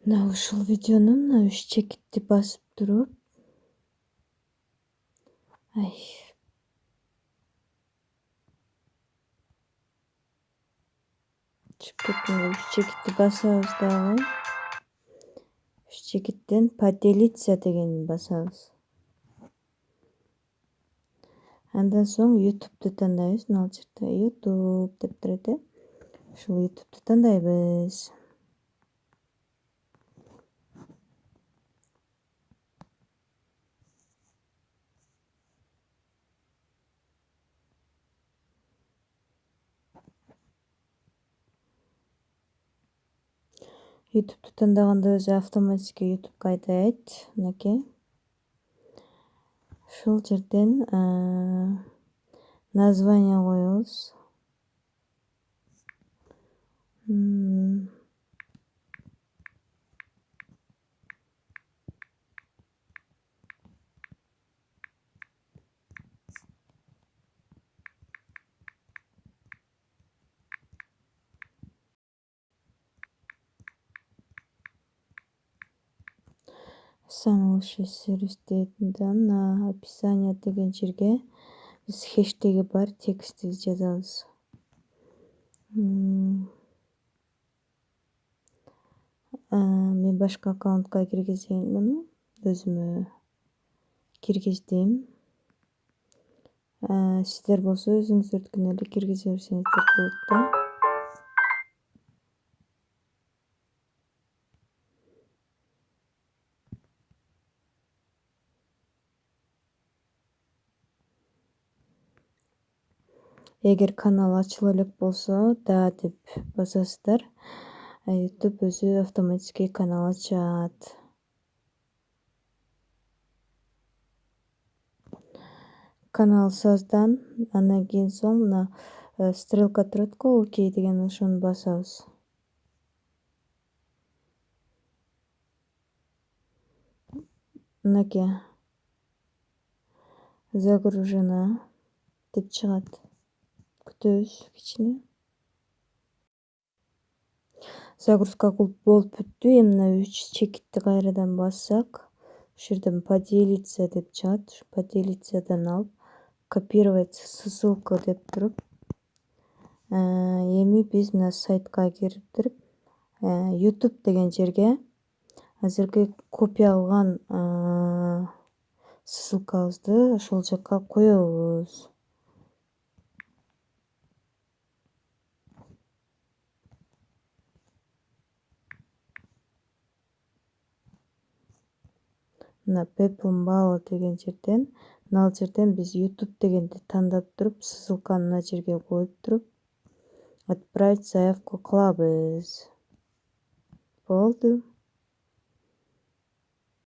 Мына ушул видеону мына 3 чекитти басып туруп, чыгып кетпейби? 3 чекитти басабыз дагы. 3 чекиттен поделиться дегенди басабыз. Андан соң YouTube'ду тандайбыз. Мына жерде YouTube деп турат э. Ушул YouTube'ду тандайбыз. YouTube'ду тандаганда өзү автоматически YouTube'га айдайт. Мынакей. Ушул жерден название коебуз. Самый лучший сервис дейтинде мына описание деген жерге биз хэштеги бар текстти жазабыз. Мен башка аккаунтка киргизейин муну. Өзүмө киргиздим. Сиздер болсо өзүңүздөрдүкүнө эле киргизе берсеңиздер болот да. Эгер канал ачыла элек болсо да деп басасыздар. YouTube өзү автоматически канал ачат. Канал создан, андан кийин соң мына стрелка турат го, окей деген ошону басабыз. Мынакей. Загружена деп чыгат. Күтөбүз кичине. Загрузка болуп бүттү. Эми мына 3 чекитти кайрадан бассак, ушул жерден поделиться деп чыгат. Ушу поделицадан алып, копировать ссылку деп туруп, эми биз мына сайтка кирип туруп, YouTube деген жерге азыркы копия алган ссылкабызды ошол жака коебуз. Мына Peplum деген жерден, мына жерден биз YouTube дегенди тандап туруп, ссылканы мына жерге коюп туруп, отправить заявку кылабыз. Болду.